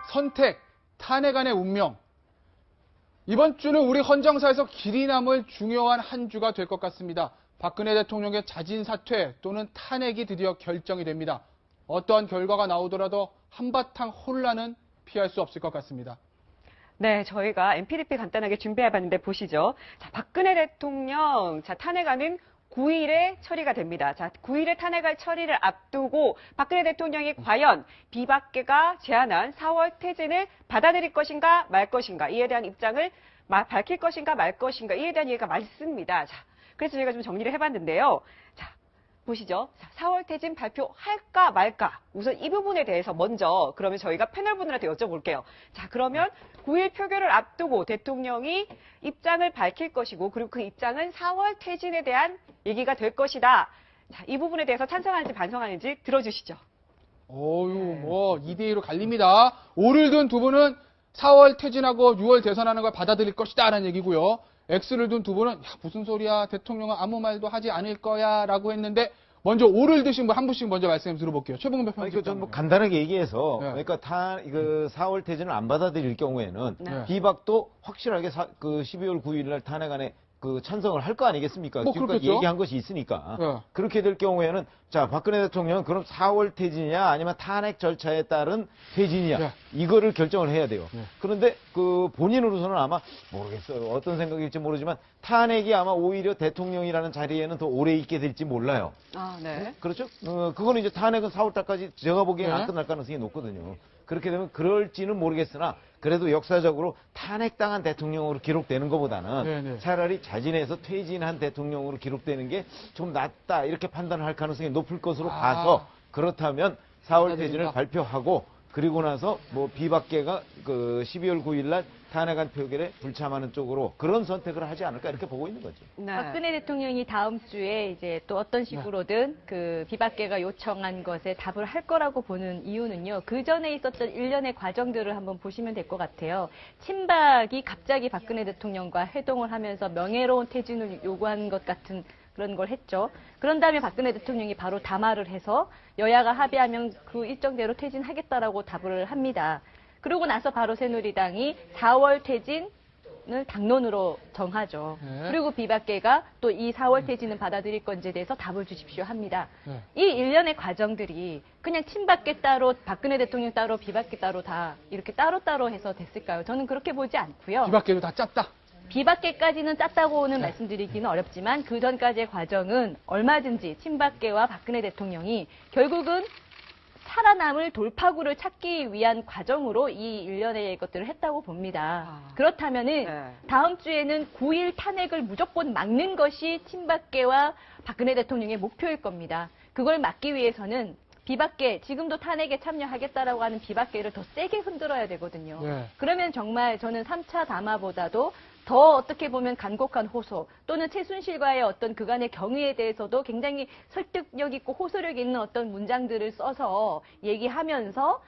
선택, 탄핵안의 운명. 이번 주는 우리 헌정사에서 길이 남을 중요한 한 주가 될 것 같습니다. 박근혜 대통령의 자진 사퇴 또는 탄핵이 드디어 결정이 됩니다. 어떠한 결과가 나오더라도 한바탕 혼란은 피할 수 없을 것 같습니다. 네, 저희가 NPDP 간단하게 준비해봤는데 보시죠. 자, 박근혜 대통령, 탄핵안은 9일에 처리가 됩니다. 자, 9일에 탄핵안 처리를 앞두고 박근혜 대통령이 과연 비박계가 제안한 4월 퇴진을 받아들일 것인가 말 것인가, 이에 대한 입장을 밝힐 것인가 말 것인가, 이에 대한 얘기가 많습니다. 자, 그래서 저희가 좀 정리를 해봤는데요. 자, 보시죠. 자, 4월 퇴진 발표할까 말까. 우선 이 부분에 대해서 먼저 그러면 저희가 패널분들한테 여쭤볼게요. 자, 그러면 9일 표결을 앞두고 대통령이 입장을 밝힐 것이고, 그리고 그 입장은 4월 퇴진에 대한 얘기가 될 것이다. 자, 이 부분에 대해서 찬성하는지 반성하는지 들어주시죠. 뭐 2대2로 갈립니다. 오를 둔 두 분은 4월 퇴진하고 6월 대선하는 걸 받아들일 것이다 라는 얘기고요. X를 둔 두 분은 야, 무슨 소리야, 대통령은 아무 말도 하지 않을 거야 라고 했는데, 먼저 오를 드신 분 한 분씩 먼저 말씀 들어볼게요. 최봉근 그러니까 평론가. 좀 간단하게 얘기해서, 네. 그러니까 4월 퇴진을 안 받아들일 경우에는 네. 비박도 확실하게 12월 9일 날 탄핵안에 찬성을 할 거 아니겠습니까? 뭐 지금까지 그렇겠죠. 얘기한 것이 있으니까. 네. 그렇게 될 경우에는, 자, 박근혜 대통령은 그럼 4월 퇴진이냐, 아니면 탄핵 절차에 따른 퇴진이냐, 네. 이거를 결정을 해야 돼요. 네. 그런데 본인으로서는 아마, 모르겠어요. 어떤 생각일지 모르지만, 탄핵이 아마 오히려 대통령이라는 자리에는 더 오래 있게 될지 몰라요. 아, 네. 그렇죠? 그거는 이제 탄핵은 4월 달까지 제가 보기에는 네. 안 끝날 가능성이 높거든요. 그렇게 되면 그럴지는 모르겠으나 그래도 역사적으로 탄핵당한 대통령으로 기록되는 것보다는 네. 차라리 자진해서 퇴진한 대통령으로 기록되는 게 좀 낫다 이렇게 판단을 할 가능성이 높을 것으로 봐서, 그렇다면 4월 퇴진을 발표하고 그리고 나서 뭐 비박계가 12월 9일 날 탄핵안 표결에 불참하는 쪽으로 그런 선택을 하지 않을까 이렇게 보고 있는 거죠. 네. 박근혜 대통령이 다음 주에 이제 또 어떤 식으로든 그 비박계가 요청한 것에 답을 할 거라고 보는 이유는요. 그 전에 있었던 일련의 과정들을 한번 보시면 될 것 같아요. 친박이 갑자기 박근혜 대통령과 회동을 하면서 명예로운 퇴진을 요구한 것 같은 그런 걸 했죠. 그런 다음에 박근혜 대통령이 바로 담화를 해서 여야가 합의하면 그 일정대로 퇴진하겠다라고 답을 합니다. 그러고 나서 바로 새누리당이 4월 퇴진을 당론으로 정하죠. 네. 그리고 비박계가 또 이 4월 퇴진은 받아들일 건지에 대해서 답을 주십시오 합니다. 네. 이 일련의 과정들이 그냥 친박계 따로, 박근혜 대통령 따로, 비박계 따로 다 이렇게 따로따로 해서 됐을까요? 저는 그렇게 보지 않고요. 비박계도 다 짰다. 비박계까지는 짰다고는 말씀드리기는 어렵지만 그 전까지의 과정은 얼마든지 친박계와 박근혜 대통령이 결국은 살아남을 돌파구를 찾기 위한 과정으로 이 일련의 것들을 했다고 봅니다. 그렇다면은 네. 다음 주에는 9일 탄핵을 무조건 막는 것이 친박계와 박근혜 대통령의 목표일 겁니다. 그걸 막기 위해서는 비박계, 지금도 탄핵에 참여하겠다라고 하는 비박계를 더 세게 흔들어야 되거든요. 네. 그러면 정말 저는 3차 담화보다도 더 어떻게 보면 간곡한 호소 또는 최순실과의 어떤 그간의 경위에 대해서도 굉장히 설득력 있고 호소력 있는 어떤 문장들을 써서 얘기하면서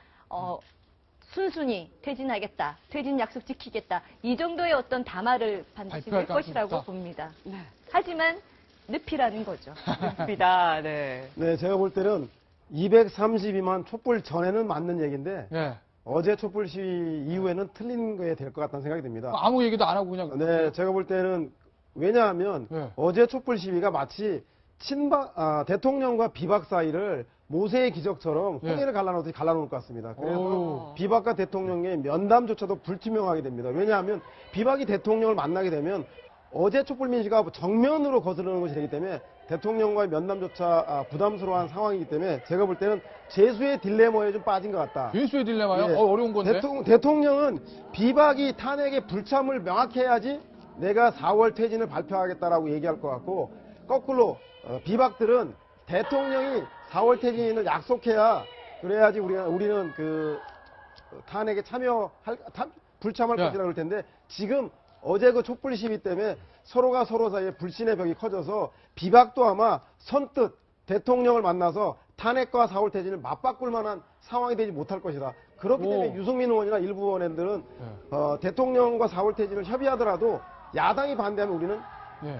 순순히 퇴진하겠다, 퇴진 약속 지키겠다 이 정도의 어떤 담화를 반드시 낼 것이라고 봅니다. 네. 하지만 늪이라는 거죠. 습니다. 네. 네, 제가 볼 때는 232만 촛불 전에는 맞는 얘기인데 네. 어제 촛불 시위 이후에는 틀린 거에 될 것 같다는 생각이 듭니다. 아무 얘기도 안 하고 그냥. 네, 제가 볼 때는 왜냐하면 네. 어제 촛불 시위가 마치 대통령과 비박 사이를 모세의 기적처럼 네. 홍해를 갈라놓듯이 갈라놓을 것 같습니다. 그래서 오. 비박과 대통령의 면담조차도 불투명하게 됩니다. 왜냐하면 비박이 대통령을 만나게 되면 어제 촛불 민주가 정면으로 거스르는 것이 되기 때문에 대통령과의 면담조차 부담스러운 상황이기 때문에 제가 볼 때는 재수의 딜레마에 좀 빠진 것 같다. 예수의 딜레마요? 예. 어려운 건데. 대통령은 비박이 탄핵의 불참을 명확히 해야지 내가 4월 퇴진을 발표하겠다라고 얘기할 것 같고, 거꾸로 비박들은 대통령이 4월 퇴진을 약속해야 그래야지 우리는 탄핵에 불참할 네. 것이라고 그럴 텐데, 지금 어제 그 촛불 시위 때문에 서로가 서로 사이에 불신의 벽이 커져서 비박도 아마 선뜻 대통령을 만나서 탄핵과 4월 퇴진을 맞바꿀 만한 상황이 되지 못할 것이다. 그렇기 때문에 유승민 의원이나 일부 의원들은 대통령과 4월 퇴진을 협의하더라도 야당이 반대하면 우리는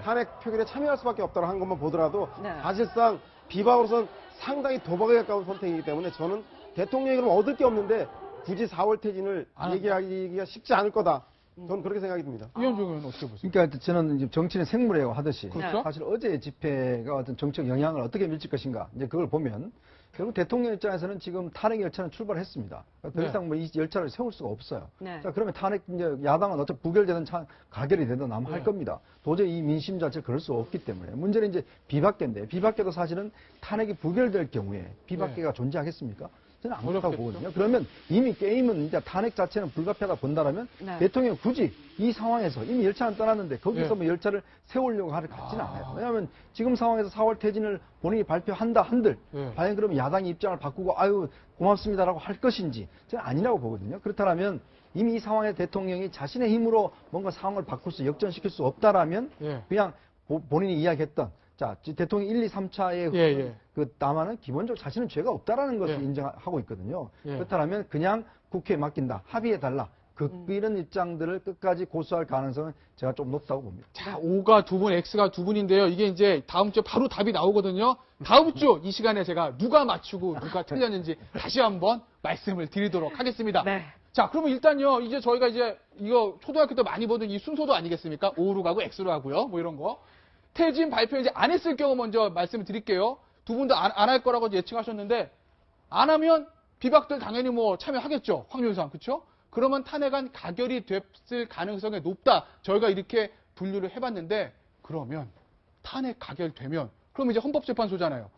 탄핵 표결에 참여할 수밖에 없다고 한 것만 보더라도 사실상 비박으로서는 상당히 도박에 가까운 선택이기 때문에 저는 대통령이 그럼 얻을 게 없는데 굳이 4월 퇴진을 얘기하기가 쉽지 않을 거다. 저는 그렇게 생각이 듭니다. 이현종 의원 어떻게 보세요? 그러니까 저는 이제 정치는 생물이라고 하듯이 그렇죠. 사실 어제의 집회가 어떤 정책 영향을 어떻게 미칠 것인가 이제 그걸 보면 결국 대통령 입장에서는 지금 탄핵 열차는 출발했습니다. 그러니까 더 이상 뭐 이 열차를 세울 수가 없어요. 네. 자 그러면 탄핵 이제 야당은 어차피 부결되든 가결이 되든 아마 할 겁니다. 도저히 이 민심 자체를 그럴 수 없기 때문에 문제는 이제 비박계인데 비박계도 사실은 탄핵이 부결될 경우에 비박계가 존재하겠습니까? 저는 안 그렇다고 어렵겠죠. 보거든요. 그러면 이미 게임은 이제 탄핵 자체는 불가피하다 본다라면 네. 대통령이 굳이 이 상황에서 이미 열차는 떠났는데 거기서 네. 뭐 열차를 세우려고 하는 것 같지는 않아요. 왜냐하면 지금 상황에서 4월 퇴진을 본인이 발표한다 한들 네. 과연 그러면 야당이 입장을 바꾸고 아유 고맙습니다라고 할 것인지 저는 아니라고 보거든요. 그렇다면 이미 이 상황에 대통령이 자신의 힘으로 뭔가 상황을 바꿀 수 역전시킬 수 없다라면 예. 그냥 본인이 이야기했던 자 대통령 1, 2, 3차의 예. 그 다만은 기본적으로 자신은 죄가 없다라는 것을 예. 인정하고 있거든요. 예. 그렇다면 그냥 국회에 맡긴다, 합의해달라. 이런 입장들을 끝까지 고수할 가능성은 제가 좀 높다고 봅니다. 자, O가 두 분, X가 두 분인데요. 이게 이제 다음 주에 바로 답이 나오거든요. 다음 주 이 시간에 제가 누가 맞추고 누가 틀렸는지 다시 한번 말씀을 드리도록 하겠습니다. 네. 자, 그러면 일단요, 이제 저희가 이제 이거 초등학교 때 많이 보던 이 순서도 아니겠습니까? O로 가고 X로 가고요. 뭐 이런 거. 퇴진 발표 이제 안 했을 경우 먼저 말씀을 드릴게요. 두 분도 안 할 거라고 예측하셨는데, 안 하면 비박들 당연히 뭐 참여하겠죠. 확률상. 그쵸? 그러면 탄핵안 가결이 됐을 가능성이 높다. 저희가 이렇게 분류를 해봤는데, 그러면 탄핵 가결되면, 그럼 이제 헌법재판소잖아요.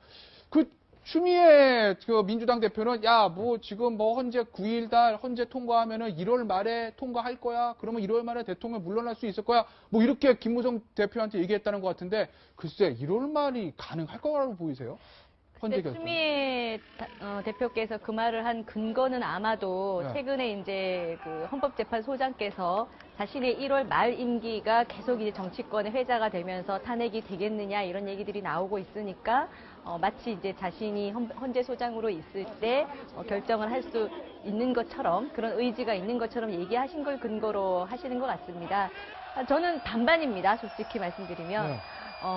그 추미애 그 민주당 대표는 야, 뭐 지금 뭐 헌재 9일 달 헌재 통과하면은 1월 말에 통과할 거야. 그러면 1월 말에 대통령 물러날 수 있을 거야. 뭐 이렇게 김무성 대표한테 얘기했다는 것 같은데 글쎄 1월 말이 가능할 거라고 보이세요? 헌재 근데 결정. 추미애 대표께서 그 말을 한 근거는 아마도 네. 최근에 이제 그 헌법재판소장께서 자신의 1월 말 임기가 계속 이제 정치권의 회자가 되면서 탄핵이 되겠느냐 이런 얘기들이 나오고 있으니까 마치 이제 자신이 헌재 소장으로 있을 때 결정을 할 수 있는 것처럼 그런 의지가 있는 것처럼 얘기하신 걸 근거로 하시는 것 같습니다. 저는 반반입니다. 솔직히 말씀드리면. 네.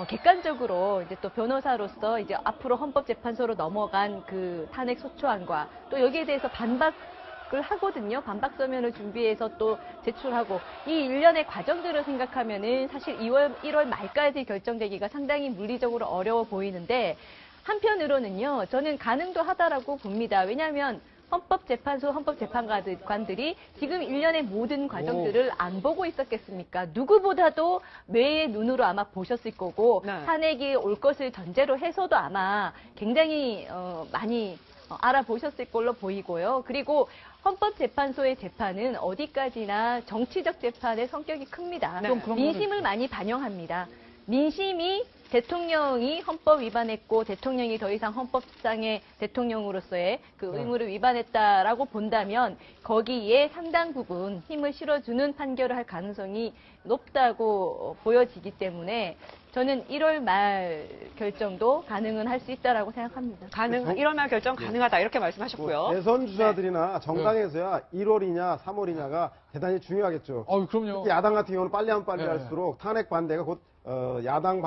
객관적으로 이제 또 변호사로서 이제 앞으로 헌법재판소로 넘어간 그 탄핵 소추안과 또 여기에 대해서 반박을 하거든요. 반박 서면을 준비해서 또 제출하고 이 일련의 과정들을 생각하면은 사실 1월 말까지 결정되기가 상당히 물리적으로 어려워 보이는데 한편으로는요. 저는 가능도 하다라고 봅니다. 왜냐하면 헌법재판소, 헌법재판관들이 지금 일련의 모든 과정들을 안 보고 있었겠습니까? 누구보다도 뇌의 눈으로 아마 보셨을 거고 네. 탄핵이 올 것을 전제로 해서도 아마 굉장히 많이 알아보셨을 걸로 보이고요. 그리고 헌법재판소의 재판은 어디까지나 정치적 재판의 성격이 큽니다. 네. 민심을 많이 반영합니다. 민심이 대통령이 헌법 위반했고 대통령이 더 이상 헌법상의 대통령으로서의 그 의무를 위반했다라고 본다면 거기에 상당 부분 힘을 실어주는 판결을 할 가능성이 높다고 보여지기 때문에 저는 1월 말 결정도 가능은 할 수 있다라고 생각합니다. 1월 말 결정 가능하다 이렇게 말씀하셨고요. 뭐 대선 주자들이나 정당에서야 1월이냐 3월이냐가 대단히 중요하겠죠. 그럼요. 특히 야당 같은 경우는 빨리 하면 빨리 네. 할수록 탄핵 반대가 곧 야당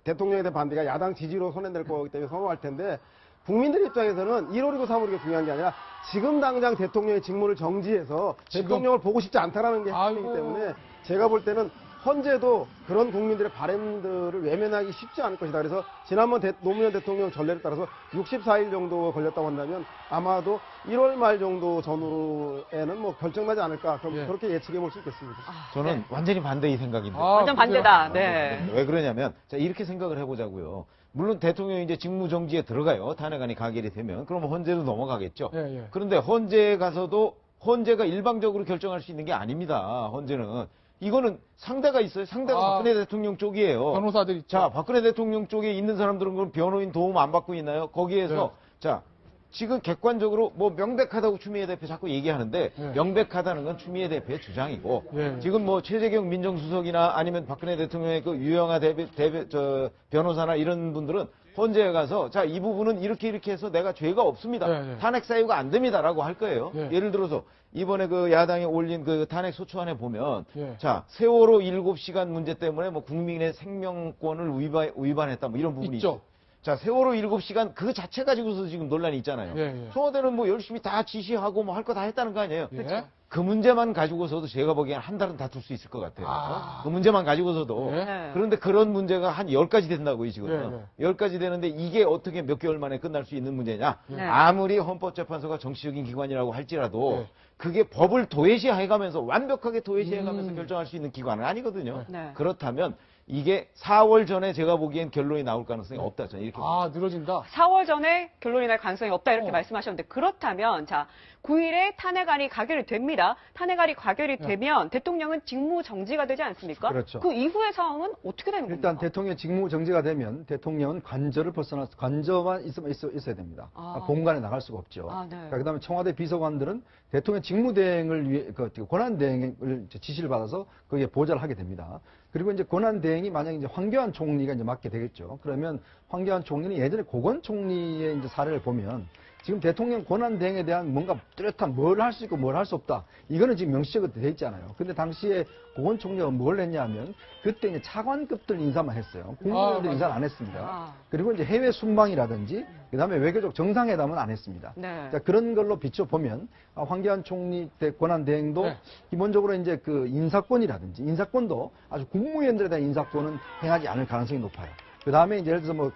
대통령에 대한 반대가 야당 지지로 손해낼 거기 때문에 선호할 텐데 국민들 입장에서는 1월이고 3월이고 중요한 게 아니라 지금 당장 대통령의 직무를 정지해서 지금? 대통령을 보고 싶지 않다라는 게 핵심이기 아이고. 때문에 제가 볼 때는 헌재도 그런 국민들의 바람들을 외면하기 쉽지 않을 것이다. 그래서 지난번 노무현 대통령 전례를 따라서 64일 정도 걸렸다고 한다면 아마도 1월 말 정도 전후에는 뭐 결정나지 않을까. 그럼 예. 그렇게 예측해 볼 수 있겠습니다. 저는 완전히 반대의 생각인데. 완전 반대다. 네. 왜 그러냐면, 자, 이렇게 생각을 해보자고요. 물론 대통령이 이제 직무정지에 들어가요. 탄핵안이 가결이 되면. 그러면 헌재로 넘어가겠죠. 예. 그런데 헌재에 가서도 헌재가 일방적으로 결정할 수 있는 게 아닙니다. 헌재는. 이거는 상대가 있어요. 상대가 박근혜 대통령 쪽이에요. 변호사들 있죠. 자, 박근혜 대통령 쪽에 있는 사람들은 그럼 변호인 도움 안 받고 있나요? 거기에서 자, 지금 객관적으로 뭐 명백하다고 추미애 대표 자꾸 얘기하는데 네. 명백하다는 건 추미애 대표의 주장이고 네. 지금 뭐 최재경 민정수석이나 아니면 박근혜 대통령의 그 유영아 변호사나 이런 분들은 헌재에 가서 자, 이 부분은 이렇게 해서 내가 죄가 없습니다. 네. 탄핵 사유가 안 됩니다라고 할 거예요. 네. 예를 들어서 이번에 그 야당이 올린 그 탄핵 소추안에 보면 네. 자, 세월호 7시간 문제 때문에 뭐 국민의 생명권을 위반했다 뭐 이런 부분이 있죠. 있죠. 자, 세월호 7시간 그 자체 가지고서 지금 논란이 있잖아요. 예, 예. 청와대는 뭐 열심히 다 지시하고 뭐 할 거 다 했다는 거 아니에요? 예. 그 문제만 가지고서도 제가 보기엔 한 달은 다툴 수 있을 것 같아요. 아. 그 문제만 가지고서도. 예. 네. 그런데 그런 문제가 한 10가지 된다고요, 지금. 예, 10가지 되는데 이게 어떻게 몇 개월 만에 끝날 수 있는 문제냐? 네. 아무리 헌법재판소가 정치적인 기관이라고 할지라도 예. 그게 법을 도외시해가면서 완벽하게 도외시해가면서 음. 결정할 수 있는 기관은 아니거든요. 네. 그렇다면 이게 4월 전에 제가 보기엔 결론이 나올 가능성이 없다. 저는 이렇게 아, 늘어진다. 4월 전에 결론이 날 가능성이 없다 이렇게 어. 말씀하셨는데 그렇다면 자 9일에 탄핵안이 가결이 됩니다. 탄핵안이 가결이 되면 대통령은 직무 정지가 되지 않습니까? 그렇죠. 그 이후의 상황은 어떻게 되는 일단 겁니까? 대통령 직무 정지가 되면 대통령은 관저를 벗어나서 관저만 있어야 됩니다. 아. 공간에 나갈 수가 없죠. 아, 네. 그다음에 청와대 비서관들은 대통령 직무대행을 위해 권한 대행을 지시를 받아서 거기에 보좌를 하게 됩니다. 그리고 이제 권한 대행이 만약에 이제 황교안 총리가 이제 맡게 되겠죠. 그러면 황교안 총리는 예전에 고건 총리의 이제 사례를 보면 지금 대통령 권한 대행에 대한 뭔가 뚜렷한 뭘 할 수 있고 뭘 할 수 없다. 이거는 지금 명시적으로 돼 있잖아요. 근데 당시에 고건 총리가 뭘 했냐면 그때 이제 차관급들 인사만 했어요. 국무위원들 맞아요. 인사를 안 했습니다. 아. 그리고 이제 해외 순방이라든지 그다음에 외교적 정상회담은 안 했습니다. 네. 자, 그런 걸로 비춰보면 황교안 총리 때 권한 대행도 네. 기본적으로 이제 그 인사권이라든지 인사권도 아주 국무위원들에 대한 인사권은 행하지 않을 가능성이 높아요. 그 다음에 이제 예를 들어서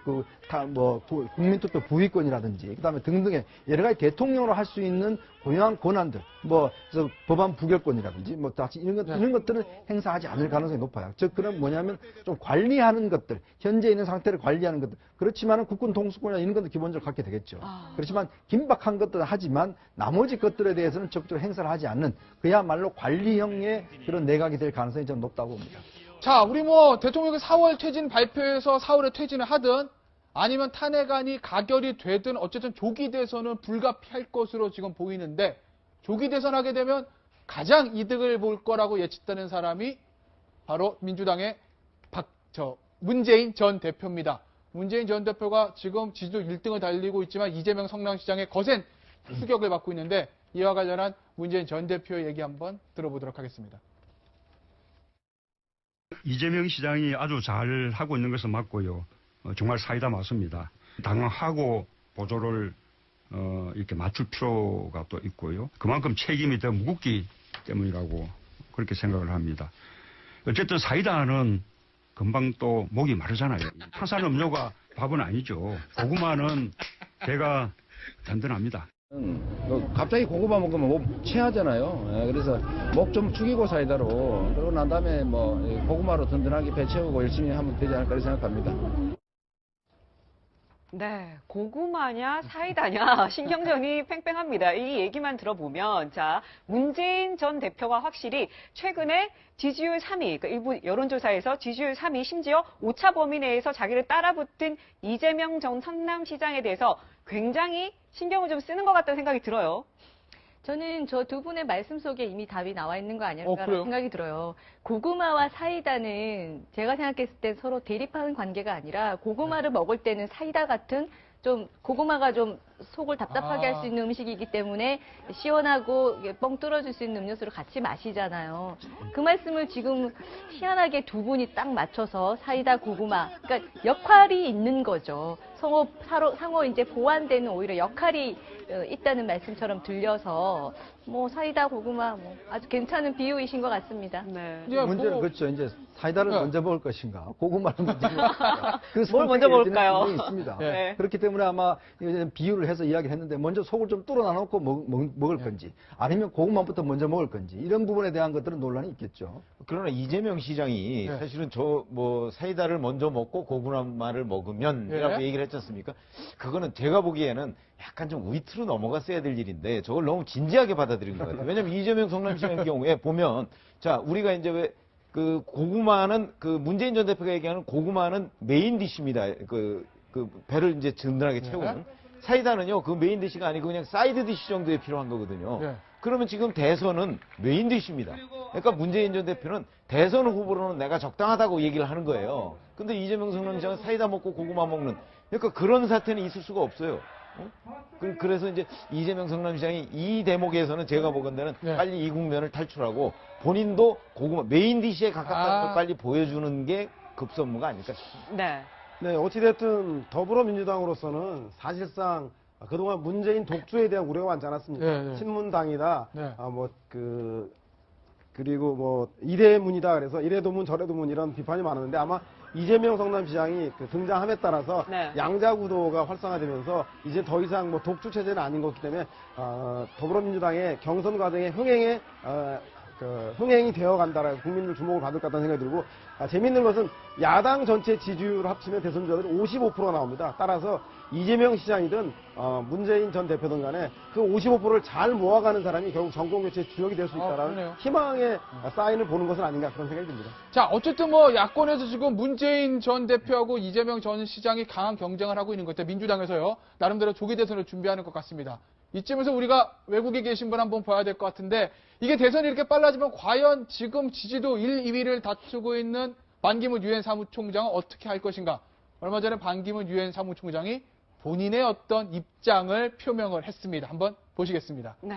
국민투표 부의권이라든지, 그 다음에 등등의 여러 가지 대통령으로 할 수 있는 고유한 권한들, 그래서 법안 부결권이라든지, 이런 것들은 행사하지 않을 가능성이 높아요. 즉, 그럼 뭐냐면 좀 관리하는 것들, 현재 있는 상태를 관리하는 것들, 그렇지만은 국군 통수권이나 이런 것도 기본적으로 갖게 되겠죠. 그렇지만 긴박한 것들은 하지만 나머지 것들에 대해서는 적극적으로 행사를 하지 않는 그야말로 관리형의 그런 내각이 될 가능성이 좀 높다고 봅니다. 자, 우리 대통령이 4월 퇴진 발표해서 4월에 퇴진을 하든 아니면 탄핵안이 가결이 되든 어쨌든 조기 대선은 불가피할 것으로 지금 보이는데 조기 대선 하게 되면 가장 이득을 볼 거라고 예측되는 사람이 바로 민주당의 문재인 전 대표입니다. 문재인 전 대표가 지금 지지도 1등을 달리고 있지만 이재명 성남시장의 거센 추격을 받고 있는데 이와 관련한 문재인 전 대표의 얘기 한번 들어보도록 하겠습니다. 이재명 시장이 아주 잘 하고 있는 것은 맞고요. 정말 사이다 맞습니다. 당하고 보조를 이렇게 맞출 필요가 또 있고요. 그만큼 책임이 더 무겁기 때문이라고 그렇게 생각을 합니다. 어쨌든 사이다는 금방 또 목이 마르잖아요. 탄산음료가 밥은 아니죠. 고구마는 배가 든든합니다. 갑자기 고구마 먹으면 목 체하잖아요. 그래서 목 좀 축이고 사이다로 그러고 난 다음에 고구마로 든든하게 배 채우고 열심히 하면 되지 않을까 생각합니다. 네, 고구마냐 사이다냐 신경전이 팽팽합니다. 이 얘기만 들어보면 자 문재인 전 대표가 확실히 최근에 지지율 3위, 그러니까 일부 여론조사에서 지지율 3위, 심지어 오차 범위 내에서 자기를 따라붙은 이재명 전 성남시장에 대해서 굉장히 신경을 좀 쓰는 것 같다는 생각이 들어요. 저는 저 두 분의 말씀 속에 이미 답이 나와 있는 거 아닐까 그래요? 생각이 들어요. 고구마와 사이다는 제가 생각했을 때 서로 대립하는 관계가 아니라 고구마를 먹을 때는 사이다 같은 좀 고구마가 좀 속을 답답하게 할 수 있는 음식이기 때문에 시원하고 뻥 뚫어줄 수 있는 음료수를 같이 마시잖아요. 그 말씀을 지금 희한하게 두 분이 딱 맞춰서 사이다, 고구마. 그러니까 역할이 있는 거죠. 상호 이제 보완되는 오히려 역할이 있다는 말씀처럼 들려서 사이다, 고구마 아주 괜찮은 비유이신 것 같습니다. 네. 이제 문제는 그렇죠. 이제 사이다를 네. 먼저 먹을 것인가, 고구마를 먼저 먹을 것인가. 뭘 먼저 먹을까요? 분명히 있습니다. 네. 그렇기 때문에 아마 비유를 해서 이야기를 했는데 먼저 속을 좀 뚫어 놔놓고 먹을 건지 아니면 고구마부터 먼저 먹을 건지 이런 부분에 대한 것들은 논란이 있겠죠. 그러나 이재명 시장이 네. 사실은 사이다를 먼저 먹고 고구마를 먹으면이라고 네. 얘기를 했지 않습니까? 그거는 제가 보기에는 약간 좀 위트로 넘어갔어야 될 일인데 저걸 너무 진지하게 받아들인 것 같아요. 왜냐면 이재명 성남시장의 경우에 보면 우리가 이제 왜 고구마는 문재인 전 대표가 얘기하는 고구마는 메인 디시입니다. 배를 이제 든든하게 채우는. 사이다는요, 그 메인 디시가 아니고 그냥 사이드 디시 정도에 필요한 거거든요. 네. 그러면 지금 대선은 메인 디시입니다. 그러니까 문재인 전 대표는 대선 후보로는 내가 적당하다고 얘기를 하는 거예요. 근데 이재명 성남시장은 사이다 먹고 고구마 먹는, 그러니까 그런 사태는 있을 수가 없어요. 그래서 이제 이재명 성남시장이 이 대목에서는 제가 보건대는 네. 빨리 이 국면을 탈출하고 본인도 고구마, 메인 디시에 가깝다는 걸 빨리 보여주는 게 급선무가 아닐까 싶습니다. 네. 네, 어찌됐든 더불어민주당으로서는 사실상 그동안 문재인 독주에 대한 우려가 많지 않았습니까? 네, 네. 친문당이다. 네. 그리고 뭐 이래문이다. 그래서 이래도문 저래도문 이런 비판이 많았는데 아마 이재명 성남시장이 등장함에 따라서 네. 양자 구도가 활성화되면서 이제 더 이상 뭐 독주 체제는 아닌 것이기 때문에 더불어민주당의 경선 과정의 흥행이 되어 간다라고 국민들 주목을 받을 것 같다는 생각이 들고 재밌는 것은 야당 전체 지지율 합치면 대선 주자들이 55%가 나옵니다. 따라서 이재명 시장이든 문재인 전 대표든 간에 그 55%를 잘 모아가는 사람이 결국 정권교체의 주역이 될 수 있다라는 그러네요. 희망의 사인을 보는 것은 아닌가 그런 생각이 듭니다. 자, 어쨌든 뭐 야권에서 지금 문재인 전 대표하고 이재명 전 시장이 강한 경쟁을 하고 있는 것 같아요. 민주당에서요. 나름대로 조기 대선을 준비하는 것 같습니다. 이쯤에서 우리가 외국에 계신 분 한번 봐야 될 것 같은데 이게 대선이 이렇게 빨라지면 과연 지금 지지도 1, 2위를 다투고 있는 반기문 유엔 사무총장은 어떻게 할 것인가? 얼마 전에 반기문 유엔 사무총장이 본인의 어떤 입장을 표명을 했습니다. 한번 보시겠습니다. 네.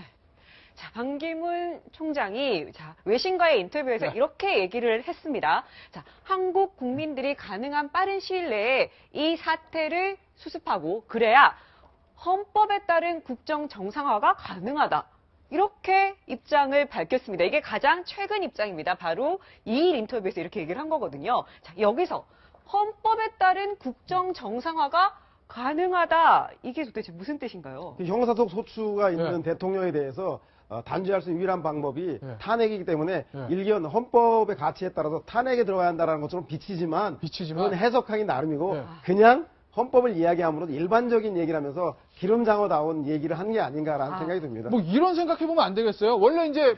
자, 반기문 총장이 외신과의 인터뷰에서 네. 이렇게 얘기를 했습니다. 자, 한국 국민들이 가능한 빠른 시일 내에 이 사태를 수습하고 그래야 헌법에 따른 국정 정상화가 가능하다. 이렇게 입장을 밝혔습니다. 이게 가장 최근 입장입니다. 바로 2일 인터뷰에서 이렇게 얘기를 한 거거든요. 자, 여기서 헌법에 따른 국정 정상화가 가능하다. 이게 도대체 무슨 뜻인가요? 형사적 소추가 있는 네. 대통령에 대해서 단죄할 수 있는 유일한 방법이 네. 탄핵이기 때문에 네. 일견 헌법의 가치에 따라서 탄핵에 들어가야 한다는 것처럼 비치지만 그건 해석하기 나름이고 네. 그냥 헌법을 이야기함으로써 일반적인 얘기를 하면서 기름장어다운 얘기를 한 게 아닌가라는 생각이 듭니다. 뭐 이런 생각해보면 안 되겠어요. 원래 이제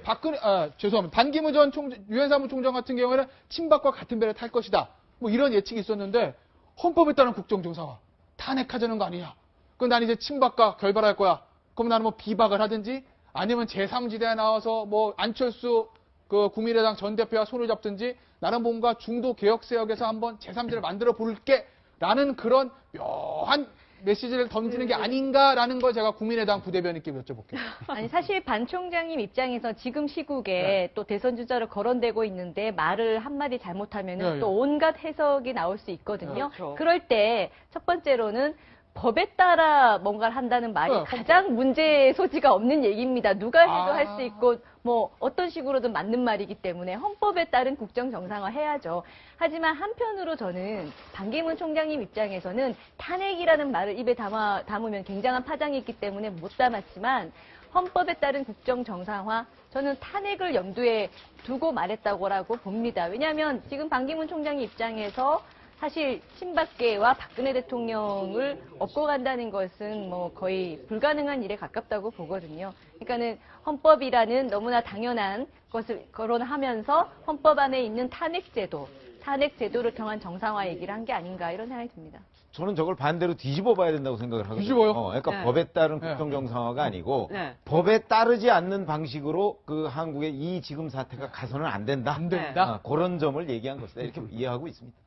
죄송합니다. 반기문 전 유엔 사무총장 같은 경우에는 친박과 같은 배를 탈 것이다. 뭐 이런 예측이 있었는데 헌법에 따른 국정 정상화 탄핵하자는 거 아니냐. 그럼 난 이제 친박과 결발할 거야. 그럼 나는 뭐 비박을 하든지 아니면 제3지대에 나와서 뭐 안철수 국민의당 전 대표와 손을 잡든지 나는 뭔가 중도 개혁 세력에서 한번 제3지를 만들어 볼게. 라는 그런 묘한 메시지를 던지는 게 아닌가라는 걸 제가 국민의당 부대변인께 여쭤볼게요. 아니 사실 반 총장님 입장에서 지금 시국에 네. 또 대선 주자로 거론되고 있는데 말을 한마디 잘못하면 네, 네. 또 온갖 해석이 나올 수 있거든요. 그렇죠. 그럴 때 첫 번째로는 법에 따라 뭔가를 한다는 말이 네, 가장 문제의 소지가 없는 얘기입니다. 누가 해도 아. 할 수 있고 뭐 어떤 식으로든 맞는 말이기 때문에 헌법에 따른 국정 정상화 해야죠. 하지만 한편으로 저는 반기문 총장님 입장에서는 탄핵이라는 말을 입에 담으면 굉장한 파장이 있기 때문에 못 담았지만 헌법에 따른 국정 정상화 저는 탄핵을 염두에 두고 말했다고 봅니다. 왜냐하면 지금 반기문 총장님 입장에서 사실 친박계와 박근혜 대통령을 업고 간다는 것은 뭐 거의 불가능한 일에 가깝다고 보거든요. 그러니까는 헌법이라는 너무나 당연한 것을 거론하면서 헌법 안에 있는 탄핵제도를 통한 정상화 얘기를 한 게 아닌가 이런 생각이 듭니다. 저는 저걸 반대로 뒤집어 봐야 된다고 생각을 하거든요. 뒤집어요? 그러니까 네. 법에 따른 네. 국정정상화가 아니고 네. 법에 따르지 않는 방식으로 그 한국의 이 지금 사태가 가서는 안 된다. 안 된다. 그런 점을 얘기한 것이다. 이렇게 이해하고 있습니다.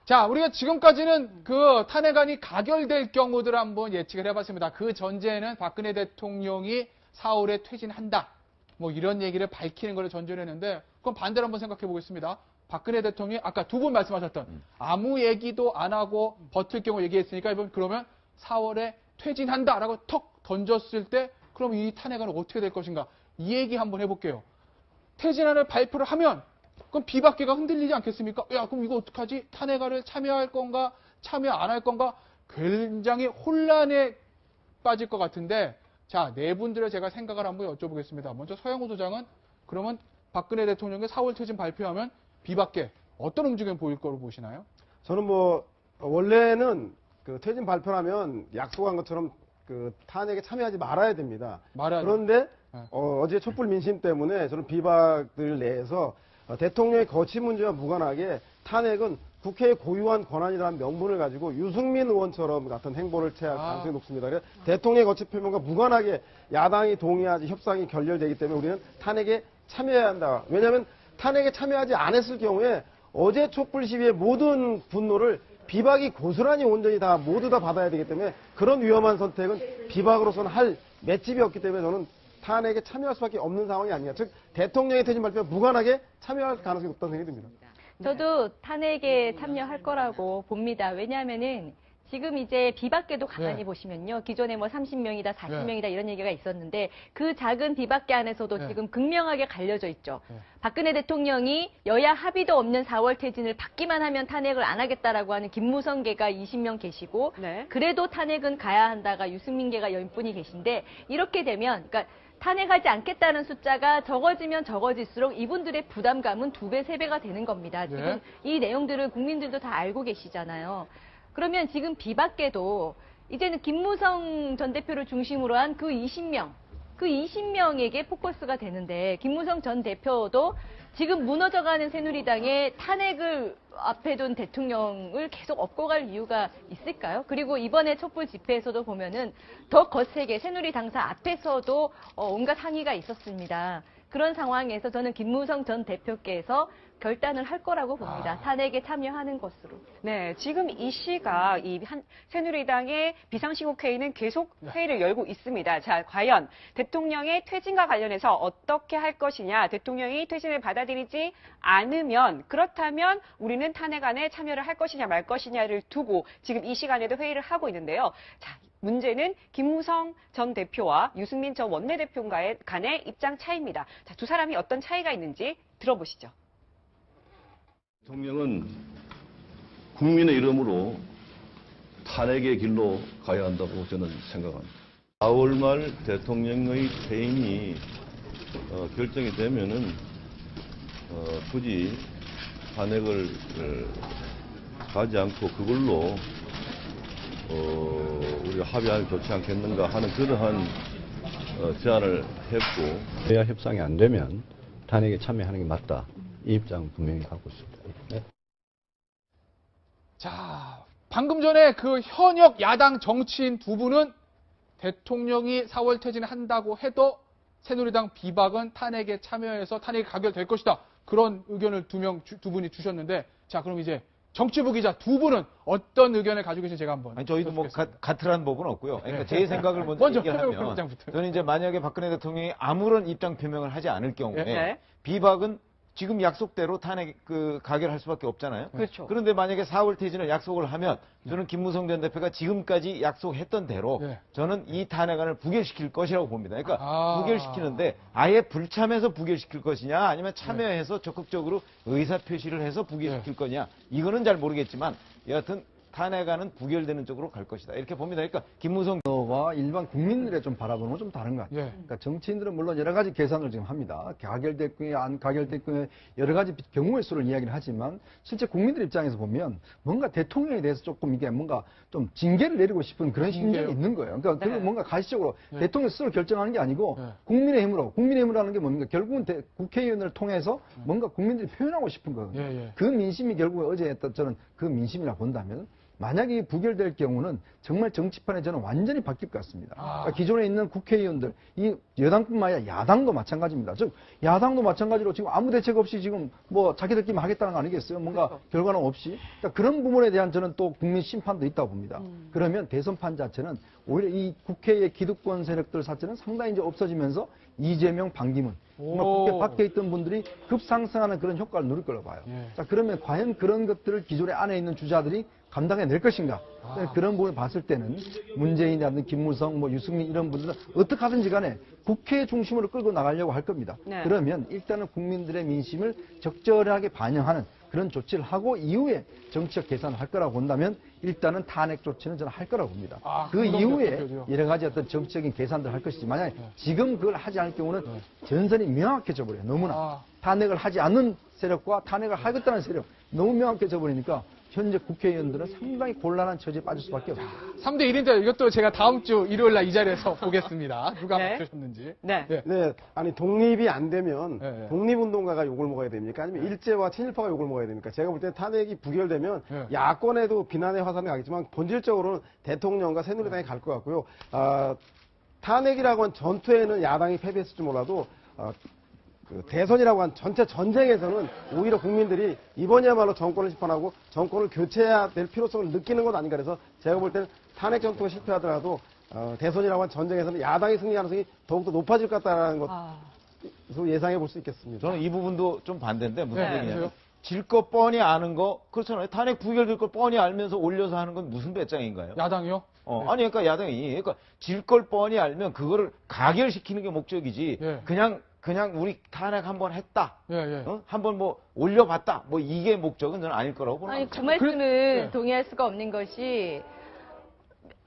자, 우리가 지금까지는 그 탄핵안이 가결될 경우들을 한번 예측을 해봤습니다. 그 전제에는 박근혜 대통령이 4월에 퇴진한다. 뭐 이런 얘기를 밝히는 걸 전제로 했는데 그럼 반대로 한번 생각해 보겠습니다. 박근혜 대통령이 아까 두 분 말씀하셨던 아무 얘기도 안 하고 버틸 경우 얘기했으니까 이번 그러면 4월에 퇴진한다라고 턱 던졌을 때 그럼 이 탄핵안은 어떻게 될 것인가? 이 얘기 한번 해볼게요. 퇴진안을 발표를 하면 그럼 비박계가 흔들리지 않겠습니까? 야, 그럼 이거 어떡하지? 탄핵안을 참여할 건가? 참여 안 할 건가? 굉장히 혼란에 빠질 것 같은데 자, 네 분들의 제가 생각을 한번 여쭤보겠습니다. 먼저 서영호 소장은 그러면 박근혜 대통령의 4월 퇴진 발표하면 비박계 어떤 움직임 보일 거로 보시나요? 저는 뭐 원래는 그 퇴진 발표하면 약속한 것처럼 그 탄핵에 참여하지 말아야 됩니다. 그런데 네. 어제 촛불 민심 때문에 저는 비박들 내에서 대통령의 거취 문제와 무관하게 탄핵은 국회의 고유한 권한이라는 명분을 가지고 유승민 의원처럼 같은 행보를 취할 가능성이 높습니다. 그래서 대통령의 거취 표명과 무관하게 야당이 동의하지 협상이 결렬되기 때문에 우리는 탄핵에 참여해야 한다. 왜냐하면 탄핵에 참여하지 않았을 경우에 어제 촛불 시위의 모든 분노를 비박이 고스란히 온전히 모두 다 받아야 되기 때문에 그런 위험한 선택은 비박으로서는 할 맷집이 없기 때문에 저는 탄핵에 참여할 수밖에 없는 상황이 아니냐. 즉 대통령의 퇴진 발표에 무관하게 참여할 가능성이 높다는 생각이 듭니다. 저도 탄핵에 참여할 거라고 봅니다. 왜냐하면은 지금 이제 비박계도 가만히 예. 보시면요. 기존에 뭐 30명이다, 40명이다 예. 이런 얘기가 있었는데 그 작은 비박계 안에서도 예. 지금 극명하게 갈려져 있죠. 예. 박근혜 대통령이 여야 합의도 없는 4월 퇴진을 받기만 하면 탄핵을 안 하겠다라고 하는 김무성계가 20명 계시고 네. 그래도 탄핵은 가야 한다가 유승민계가 10분이 계신데 이렇게 되면 그러니까 탄핵하지 않겠다는 숫자가 적어지면 적어질수록 이분들의 부담감은 2배, 3배가 되는 겁니다. 네. 지금 이 내용들을 국민들도 다 알고 계시잖아요. 그러면 지금 비박계도 이제는 김무성 전 대표를 중심으로 한 그 20명, 그 20명에게 포커스가 되는데 김무성 전 대표도 지금 무너져가는 새누리당의 탄핵을 앞에 둔 대통령을 계속 업고 갈 이유가 있을까요? 그리고 이번에 촛불 집회에서도 보면은 더 거세게 새누리 당사 앞에서도 온갖 항의가 있었습니다. 그런 상황에서 저는 김무성 전 대표께서 결단을 할 거라고 봅니다. 탄핵에 참여하는 것으로. 네, 지금 이 시가 새누리당의 비상시국회의는 계속 회의를 열고 있습니다. 자, 과연 대통령의 퇴진과 관련해서 어떻게 할 것이냐, 대통령이 퇴진을 받아들이지 않으면 그렇다면 우리는 탄핵안에 참여를 할 것이냐 말 것이냐를 두고 지금 이 시간에도 회의를 하고 있는데요. 자, 문제는 김무성 전 대표와 유승민 전 원내대표 간의 입장 차이입니다. 자, 두 사람이 어떤 차이가 있는지 들어보시죠. 대통령은 국민의 이름으로 탄핵의 길로 가야 한다고 저는 생각합니다. 4월 말 대통령의 퇴임이 결정이 되면은 굳이 탄핵을 가지 않고 그걸로 우리가 합의하면 좋지 않겠는가 하는 그러한 제안을 했고, 여야 협상이 안 되면 탄핵에 참여하는 게 맞다. 이 입장은 분명히 갖고 있습니다. 네. 자, 방금 전에 그 현역 야당 정치인 두 분은 대통령이 4월 퇴진한다고 해도 새누리당 비박은 탄핵에 참여해서 탄핵이 가결될 것이다. 그런 의견을 두 분이 주셨는데, 자, 그럼 이제 정치부 기자 두 분은 어떤 의견을 가지고 계신지 제가 한번. 아니, 저희도 뭐 같으란 법은 없고요. 그러니까 제 생각을 먼저 먼저 얘기하면 평론장부터. 저는 이제 만약에 박근혜 대통령이 아무런 입장 표명을 하지 않을 경우에 네. 비박은 지금 약속대로 탄핵 가결할 수밖에 없잖아요. 그렇죠. 그런데 만약에 4월 퇴진을 약속을 하면 저는 김무성 전 대표가 지금까지 약속했던 대로 네. 저는 이 탄핵안을 부결시킬 것이라고 봅니다. 그러니까 아. 부결시키는데 아예 불참해서 부결시킬 것이냐 아니면 참여해서 적극적으로 의사표시를 해서 부결시킬 거냐 이거는 잘 모르겠지만 여하튼 탄핵안은 부결되는 쪽으로 갈 것이다. 이렇게 봅니다. 그러니까 김무성 와 일반 국민들의 좀 바라보는 건 좀 다른 것 같아요. 예. 그러니까 정치인들은 물론 여러 가지 계산을 지금 합니다. 가결될 경우에 안 가결될 경우에 여러 가지 경우의 수를 이야기를 하지만 실제 국민들 입장에서 보면 뭔가 대통령에 대해서 조금 이게 뭔가 좀 징계를 내리고 싶은 그런 징계요? 심정이 있는 거예요. 그러니까 네. 그리고 뭔가 가시적으로 네. 대통령 스스로 결정하는 게 아니고 네. 국민의힘이라는 게 뭡니까? 결국은 국회의원을 통해서 뭔가 국민들이 표현하고 싶은 거거든요. 예, 예. 그 민심이 결국 어제 했던 저는 그 민심이라 본다면 만약에 이 부결될 경우는 정말 정치판에 저는 완전히 바뀔 것 같습니다. 그러니까 기존에 있는 국회의원들, 이 여당뿐만 아니라 야당도 마찬가지입니다. 즉, 야당도 마찬가지로 지금 아무 대책 없이 지금 뭐 자기들끼리 하겠다는 거 아니겠어요? 뭔가 결과는 없이. 그러니까 그런 부분에 대한 저는 또 국민 심판도 있다고 봅니다. 그러면 대선판 자체는 오히려 이 국회의 기득권 세력들 자체는 상당히 이제 없어지면서 이재명, 반기문, 정말 국회 밖에 있던 분들이 급상승하는 그런 효과를 누릴 걸로 봐요. 예. 자, 그러면 과연 그런 것들을 기존에 안에 있는 주자들이 감당해낼 것인가? 그런 부분을 봤을 때는 문재인이라든지 김무성, 뭐 유승민 이런 분들은 어떻게 하든지 간에 국회 중심으로 끌고 나가려고 할 겁니다. 네. 그러면 일단은 국민들의 민심을 적절하게 반영하는 그런 조치를 하고 이후에 정치적 계산을 할 거라고 본다면 일단은 탄핵 조치는 저는 할 거라고 봅니다. 그 이후에 여러 가지 어떤 정치적인 계산들을 할 것이지 만약에 지금 그걸 하지 않을 경우는 전선이 명확해져 버려요. 너무나. 탄핵을 하지 않는 세력과 탄핵을 하겠다는 세력 너무 명확해져 버리니까 현재 국회의원들은 상당히 곤란한 처지에 빠질 수밖에 없습니다. 3대 1인데 이것도 제가 다음 주 일요일 날 이 자리에서 보겠습니다. 누가 네. 맞추셨는지. 네. 예. 네, 아니 독립이 안 되면 예, 예. 독립운동가가 욕을 먹어야 됩니까? 아니면 일제와 친일파가 욕을 먹어야 됩니까? 제가 볼 때는 탄핵이 부결되면 예. 야권에도 비난의 화살이 가겠지만 본질적으로는 대통령과 새누리당이 갈 것 같고요. 탄핵이라고 한 전투에는 야당이 패배했을지 몰라도 그 대선이라고 한 전체 전쟁에서는 오히려 국민들이 이번이야말로 정권을 심판하고 정권을 교체해야 될 필요성을 느끼는 것 아닌가 그래서 제가 볼 때는 탄핵 전투가 실패하더라도 대선이라고 한 전쟁에서는 야당이 승리 가능성이 더욱더 높아질 것 같다는 것으로 예상해 볼 수 있겠습니다. 저는 이 부분도 좀 반대인데 무슨 네, 얘기냐면 질 거 뻔히 아는 거 그렇잖아요. 탄핵 부결될 걸 뻔히 알면서 올려서 하는 건 무슨 배짱인가요? 야당이요? 네. 아니 그러니까 야당이 그러니까 질 걸 뻔히 알면 그거를 가결시키는 게 목적이지. 예. 그냥 우리 탄핵 한번 했다. 예, 예. 한번 뭐 올려봤다. 뭐 이게 목적은 저는 아닐 거라고 보는 아니 거죠. 그 말씀은 네. 동의할 수가 없는 것이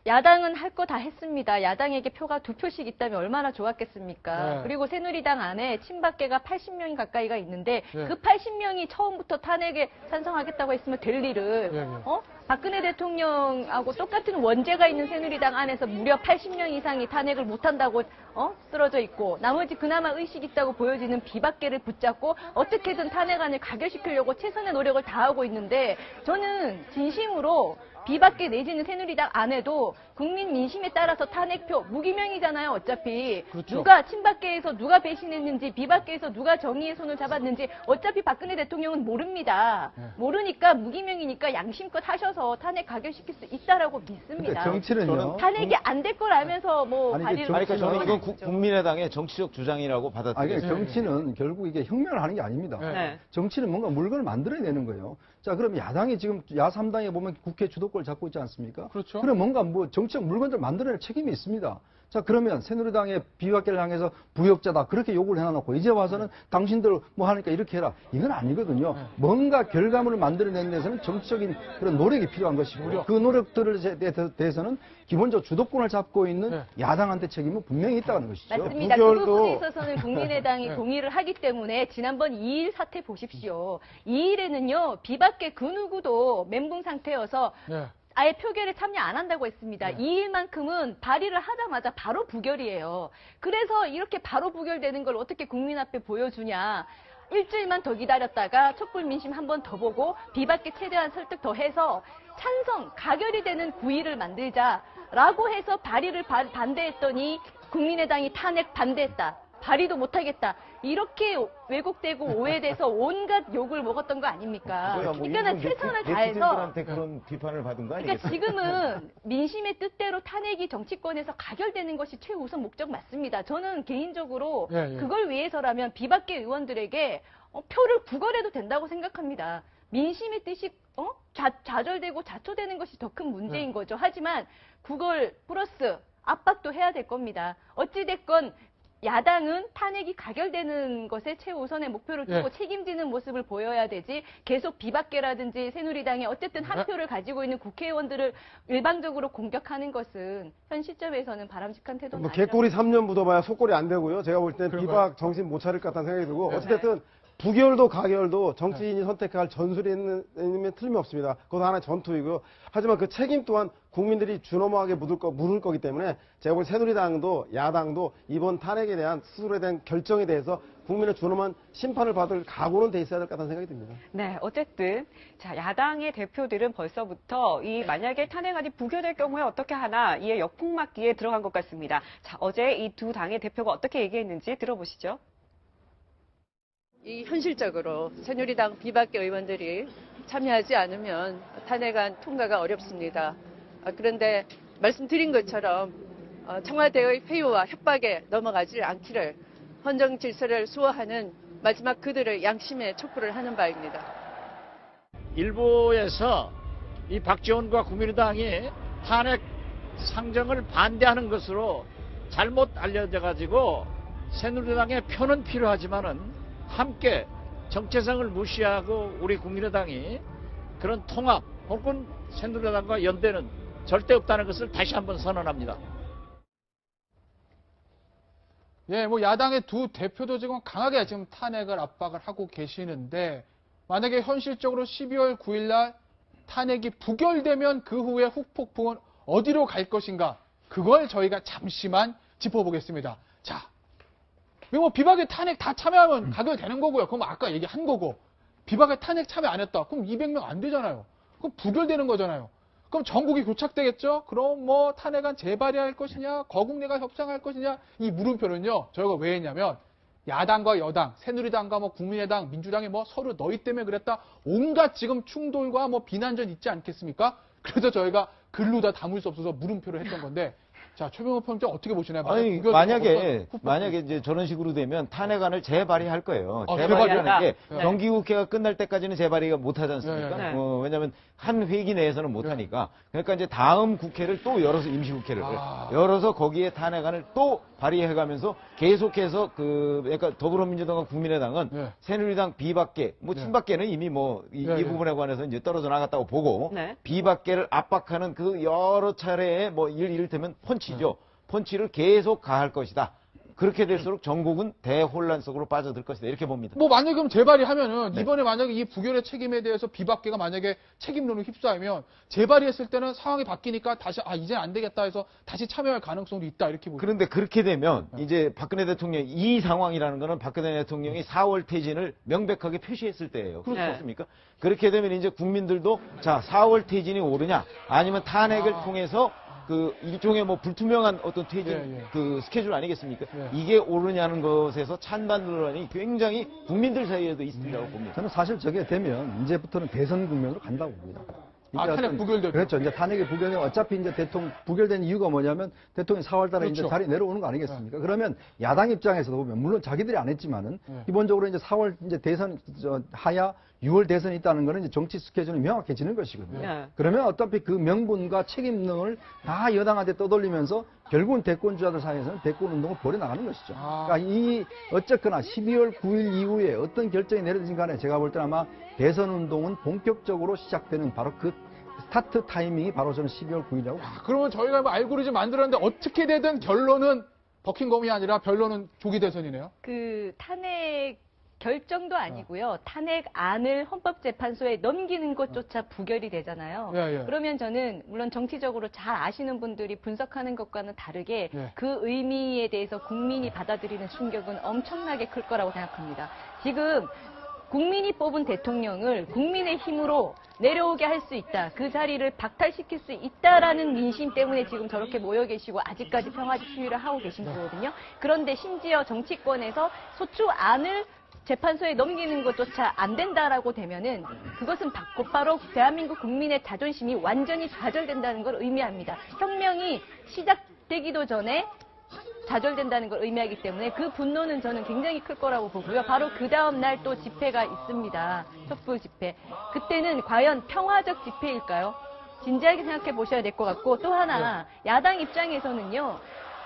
야당은 할 거 다 했습니다. 야당에게 표가 2표씩 있다면 얼마나 좋았겠습니까? 네. 그리고 새누리당 안에 친박계가 80명 가까이가 있는데 네. 그 80명이 처음부터 탄핵에 찬성하겠다고 했으면 될 일을 네, 네. 박근혜 대통령하고 똑같은 원죄가 있는 새누리당 안에서 무려 80명 이상이 탄핵을 못한다고 쓰러져 있고 나머지 그나마 의식 있다고 보여지는 비박계를 붙잡고 어떻게든 탄핵안을 가결시키려고 최선의 노력을 다하고 있는데 저는 진심으로 비박계 내지는 새누리당 안에도 국민 민심에 따라서 탄핵표 무기명이잖아요. 어차피 그렇죠. 누가 친박계에서 누가 배신했는지 비박계에서 누가 정의의 손을 잡았는지 어차피 박근혜 대통령은 모릅니다. 네. 모르니까 무기명이니까 양심껏 하셔서 탄핵 가결시킬 수 있다라고 믿습니다. 근데 정치는요. 탄핵이 안 될 걸 알면서 뭐 아니, 발의를 그러니까 저는 이건 하죠. 국민의당의 정치적 주장이라고 아니, 받아들여요. 정치는 결국 이게 혁명을 하는 게 아닙니다. 네. 네. 정치는 뭔가 물건을 만들어야 되는 거예요. 자, 그럼 야당이 지금 야3당에 보면 국회 주도권을 잡고 있지 않습니까? 그렇죠. 그럼 뭔가 뭐 정치적 물건들 만들어낼 책임이 있습니다. 자, 그러면 새누리당의 비박계를 향해서 부역자다. 그렇게 욕을 해놔놓고 이제 와서는 당신들 뭐 하니까 이렇게 해라. 이건 아니거든요. 뭔가 결과물을 만들어내는 데서는 정치적인 그런 노력이 필요한 것이고 그 노력들에 대해서는 기본적으로 주도권을 잡고 있는 네. 야당한테 책임은 분명히 있다는 것이죠. 맞습니다. 그 부분에 있어서는 국민의당이 네. 동의를 하기 때문에 지난번 2일 사태 보십시오. 2일에는요. 비박계 그 누구도 멘붕 상태여서 네. 아예 표결에 참여 안 한다고 했습니다. 네. 2일만큼은 발의를 하자마자 바로 부결이에요. 그래서 이렇게 바로 부결되는 걸 어떻게 국민 앞에 보여주냐. 일주일만 더 기다렸다가 촛불 민심 한 번 더 보고 비박계 최대한 설득 더 해서 찬성, 가결이 되는 9일을 만들자라고 해서 발의를 반대했더니 국민의당이 탄핵 반대했다. 발의도 못하겠다. 이렇게 왜곡되고 오해돼서 온갖 욕을 먹었던 거 아닙니까? 그러니까 최선을 다해서 네티즌들한테 그런 비판을 받은 거 그러니까 아니겠어요? 지금은 민심의 뜻대로 탄핵이 정치권에서 가결되는 것이 최우선 목적 맞습니다. 저는 개인적으로 예, 예. 그걸 위해서라면 비박계 의원들에게 표를 구걸해도 된다고 생각합니다. 민심의 뜻이 좌절되고 자초되는 것이 더 큰 문제인 네. 거죠. 하지만 구걸 플러스 압박도 해야 될 겁니다. 어찌됐건 야당은 탄핵이 가결되는 것에 최우선의 목표를 두고 예. 책임지는 모습을 보여야 되지 계속 비박계라든지 새누리당이 어쨌든 한 네. 표를 가지고 있는 국회의원들을 일방적으로 공격하는 것은 현 시점에서는 바람직한 태도는 뭐 아니라고 개꼬리 3년 묻어봐야 속꼬리 안 되고요. 제가 볼 때는 그런가요? 비박 정신 못 차릴 것 같다는 생각이 들고 네. 어찌됐든 부결도 가결도 정치인이 선택할 전술이면 틀림이 없습니다. 그것도 하나의 전투이고요. 하지만 그 책임 또한 국민들이 준엄하게 물을 거기 때문에 제가 볼 새누리당도 야당도 이번 탄핵에 대한 스스로에 대한 결정에 대해서 국민의 준엄한 심판을 받을 각오는 돼 있어야 될 것 같다는 생각이 듭니다. 네, 어쨌든 자 야당의 대표들은 벌써부터 이 만약에 탄핵안이 부결될 경우에 어떻게 하나 이에 역풍맞기에 들어간 것 같습니다. 자 어제 이 두 당의 대표가 어떻게 얘기했는지 들어보시죠. 이 현실적으로 새누리당 비박계 의원들이 참여하지 않으면 탄핵안 통과가 어렵습니다. 그런데 말씀드린 것처럼 청와대의 회유와 협박에 넘어가지 않기를 헌정 질서를 수호하는 마지막 그들의 양심에 촉구를 하는 바입니다. 일부에서 이 박지원과 국민의당이 탄핵 상정을 반대하는 것으로 잘못 알려져 가지고 새누리당의 표는 필요하지만은 함께 정체성을 무시하고 우리 국민의당이 그런 통합 혹은 새누리당과 연대는 절대 없다는 것을 다시 한번 선언합니다. 예, 뭐 야당의 두 대표도 지금 강하게 지금 탄핵을 압박을 하고 계시는데 만약에 현실적으로 12월 9일 날 탄핵이 부결되면 그 후에 후폭풍은 어디로 갈 것인가? 그걸 저희가 잠시만 짚어보겠습니다. 자, 이거 뭐 비박에 탄핵 다 참여하면 가결되는 거고요. 그럼 아까 얘기한 거고. 비박에 탄핵 참여 안 했다. 그럼 200명 안 되잖아요. 그럼 부결되는 거잖아요. 그럼 전국이 교착되겠죠? 그럼 뭐 탄핵안 재발의할 것이냐? 거국내가 협상할 것이냐? 이 물음표는요. 저희가 왜 했냐면 야당과 여당, 새누리당과 뭐 국민의당, 민주당이 뭐 서로 너희 때문에 그랬다. 온갖 지금 충돌과 뭐 비난전 있지 않겠습니까? 그래서 저희가 글로 다 담을 수 없어서 물음표를 했던 건데 자, 최병호 평론가 어떻게 보시나요? 아니, 만약에 이제 저런 식으로 되면 탄핵안을 재발의할 거예요. 재발의하는 게 정기국회가 끝날 때까지는 재발의가 못 하지 않습니까? 네. 왜냐하면 한 회기 내에서는 못 하니까. 그러니까 이제 다음 국회를 또 열어서 임시국회를 열어서 거기에 탄핵안을 또 발의해가면서 계속해서 그러니까 더불어민주당과 국민의당은 새누리당 비박계, 뭐 친박계는 이미 뭐 이 부분에 관해서 이제 떨어져 나갔다고 보고 비박계를 압박하는 그 여러 차례의 뭐 이를테면 펀치죠. 펀치를 계속 가할 것이다. 그렇게 될수록 전국은 대혼란 속으로 빠져들 것이다. 이렇게 봅니다. 뭐 만약에 그럼 재발의하면은 이번에 만약에 이 부결의 책임에 대해서 비박계가 만약에 책임론을 휩싸이면 재발의했을 때는 상황이 바뀌니까 다시 이제 안 되겠다 해서 다시 참여할 가능성도 있다 이렇게 보죠. 그런데 그렇게 되면 이제 박근혜 대통령 이 상황이라는 거는 박근혜 대통령이 4월 퇴진을 명백하게 표시했을 때예요. 그렇지 않습니까? 그렇게 되면 이제 국민들도 자 4월 퇴진이 옳으냐 아니면 탄핵을 통해서 그 일종의 뭐 불투명한 어떤 퇴진 그 스케줄 아니겠습니까? 이게 옳으냐는 것에서 찬반 논란이 굉장히 국민들 사이에도 있다고 봅니다. 저는 사실 저게 되면 이제부터는 대선 국면으로 간다고 봅니다. 탄핵 부결되죠. 그렇죠. 이제 탄핵이 부결되면 어차피 이제 부결된 이유가 뭐냐면 대통령이 4월 달에 이제 자리 내려오는 거 아니겠습니까? 그러면 야당 입장에서도 보면 물론 자기들이 안 했지만은 기본적으로 이제 4월 이제 대선 하야 6월 대선이 있다는 거는 이제 정치 스케줄이 명확해지는 것이거든요. 그러면 어차피 그 명분과 책임론을 다 여당한테 떠돌리면서 결국은 대권주자들 사이에서는 대권 운동을 벌여 나가는 것이죠. 그러니까 어쨌거나 12월 9일 이후에 어떤 결정이 내려진 간에 제가 볼 때는 아마 대선 운동은 본격적으로 시작되는 바로 그 스타트 타이밍이 바로 저는 12월 9일이라고. 그러면 저희가 뭐 알고리즘 만들었는데 어떻게 되든 결론은 버킹엄이 아니라 변론은 조기 대선이네요. 그 탄핵 결정도 아니고요. 탄핵안을 헌법재판소에 넘기는 것조차 부결이 되잖아요. 그러면 저는 물론 정치적으로 잘 아시는 분들이 분석하는 것과는 다르게 그 의미에 대해서 국민이 받아들이는 충격은 엄청나게 클 거라고 생각합니다. 지금 국민이 뽑은 대통령을 국민의 힘으로 내려오게 할 수 있다. 그 자리를 박탈시킬 수 있다라는 민심 때문에 지금 저렇게 모여 계시고 아직까지 평화적 시위를 하고 계신 거거든요. 그런데 심지어 정치권에서 소추안을 재판소에 넘기는 것조차 안 된다라고 되면은 그것은 곧바로 대한민국 국민의 자존심이 완전히 좌절된다는 걸 의미합니다. 혁명이 시작되기도 전에 좌절된다는 걸 의미하기 때문에 그 분노는 저는 굉장히 클 거라고 보고요. 바로 그 다음 날 또 집회가 있습니다. 촛불 집회. 그때는 과연 평화적 집회일까요? 진지하게 생각해 보셔야 될 것 같고 또 하나 야당 입장에서는요.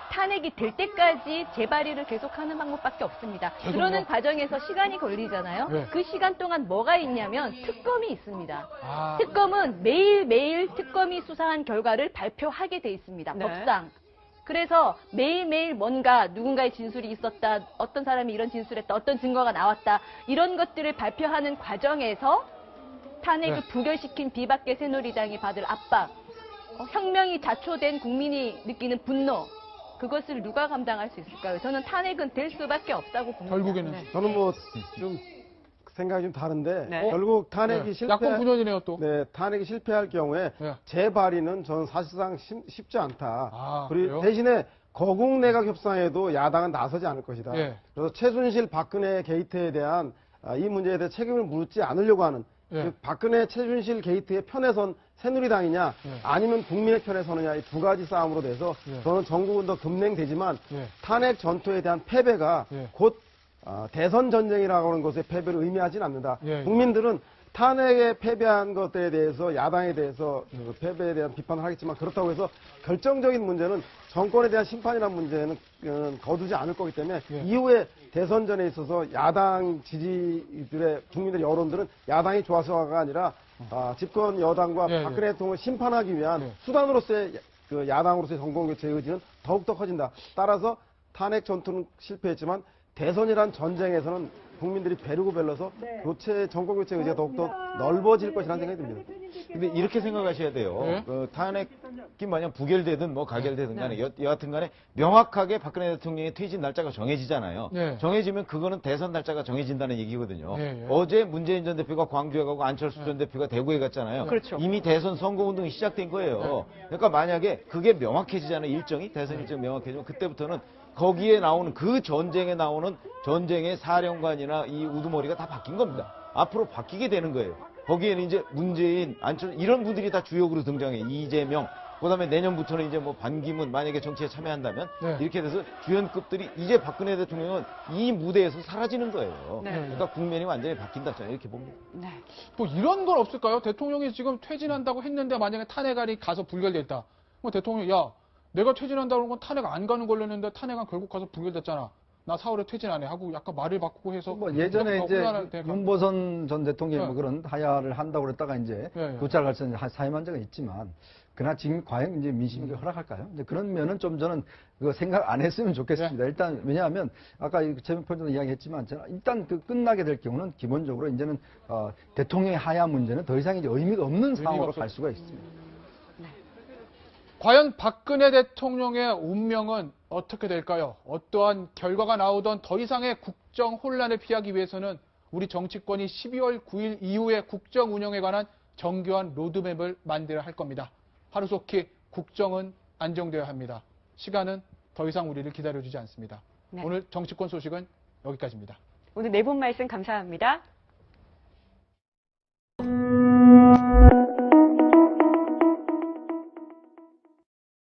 탄핵이 될 때까지 재발의를 계속하는 방법밖에 없습니다. 그러는 과정에서 시간이 걸리잖아요. 그 시간 동안 뭐가 있냐면 특검이 있습니다. 특검은 매일매일 특검이 수사한 결과를 발표하게 돼 있습니다. 법상. 그래서 매일매일 뭔가 누군가의 진술이 있었다, 어떤 사람이 이런 진술했다, 어떤 증거가 나왔다, 이런 것들을 발표하는 과정에서 탄핵을 부결시킨 비박계 새누리당이 받을 압박, 혁명이 자초된 국민이 느끼는 분노, 그것을 누가 감당할 수 있을까요? 저는 탄핵은 될 수밖에 없다고 봅니다. 결국에는. 저는 뭐 좀 생각이 좀 다른데 결국 탄핵이 야권 분열이네요 또. 탄핵이 실패할 경우에 재발의는 저는 사실상 쉽지 않다. 그리고 대신에 거국 내각 협상에도 야당은 나서지 않을 것이다. 그래서 최순실 박근혜 게이트에 대한 이 문제에 대해 책임을 묻지 않으려고 하는 박근혜 최순실 게이트의 편에 선 새누리당이냐 아니면 국민의 편에 서느냐 이 두 가지 싸움으로 돼서 저는 전국은 더 급냉되지만 탄핵 전투에 대한 패배가 곧 대선 전쟁이라고 하는 것의 패배를 의미하지는 않는다. 국민들은 탄핵에 패배한 것들에 대해서 야당에 대해서 그 패배에 대한 비판을 하겠지만 그렇다고 해서 결정적인 문제는 정권에 대한 심판이라는 문제는 거두지 않을 거기 때문에 이후에 대선전에 있어서 야당 지지들의 국민들의 여론들은 야당이 좋아서가 아니라 집권 여당과 박근혜 대통령을 심판하기 위한 수단으로서의 그 야당으로서의 정권교체의 의지는 더욱더 커진다. 따라서 탄핵 전투는 실패했지만 대선이란 전쟁에서는 국민들이 배르고 벨러서 정권교체 의지가 더욱더 넓어질 것이라는 생각이 듭니다. 근데 이렇게 생각하셔야 돼요. 탄핵이 만약 부결되든 뭐 가결되든 간에 여하튼 간에 명확하게 박근혜 대통령의 퇴진 날짜가 정해지잖아요. 정해지면 그거는 대선 날짜가 정해진다는 얘기거든요. 어제 문재인 전 대표가 광주에 가고 안철수 전 대표가 대구에 갔잖아요. 이미 대선 선거운동이 시작된 거예요. 그러니까 만약에 그게 명확해지잖아요. 일정이 대선 일정이 명확해지면 그때부터는 거기에 나오는 그 전쟁에 나오는 전쟁의 사령관이나 이 우두머리가 다 바뀐 겁니다. 앞으로 바뀌게 되는 거예요. 거기에는 이제 문재인, 안철수 이런 분들이 다 주역으로 등장해. 이재명 그다음에 내년부터는 이제 뭐 반기문 만약에 정치에 참여한다면 네. 이렇게 돼서 주연급들이 이제 박근혜 대통령은 이 무대에서 사라지는 거예요. 네. 그러니까 국면이 완전히 바뀐다 저는 이렇게 봅니다. 네. 또 이런 건 없을까요? 대통령이 지금 퇴진한다고 했는데 만약에 탄핵안이 가서 불결됐다. 뭐 대통령이 야 내가 퇴진한다고 한 건 탄핵 안 가는 걸로 했는데 탄핵안 결국 가서 불결됐잖아. 나 4월에 퇴진 안 해 하고 약간 말을 바꾸고 해서 뭐 예전에 이제 혼란할 윤보선 전 대통령이 네. 뭐 그런 하야를 한다고 그랬다가 이제 네, 네. 교차를 할 사임한 적은 있지만 그러나 지금 과연 이제 민심이 허락할까요? 이제 그런 면은 좀 저는 그거 생각 안 했으면 좋겠습니다. 네. 일단 왜냐하면 아까 최명표도 이야기했지만 저는 일단 그 끝나게 될 경우는 기본적으로 이제는 대통령의 하야 문제는 더 이상 이제 의미가 없는 상황으로 갈 수가 있습니다. 과연 박근혜 대통령의 운명은 어떻게 될까요? 어떠한 결과가 나오던 더 이상의 국정 혼란을 피하기 위해서는 우리 정치권이 12월 9일 이후의 국정 운영에 관한 정교한 로드맵을 만들어야 할 겁니다. 하루속히 국정은 안정되어야 합니다. 시간은 더 이상 우리를 기다려주지 않습니다. 네. 오늘 정치권 소식은 여기까지입니다. 오늘 네 분 말씀 감사합니다.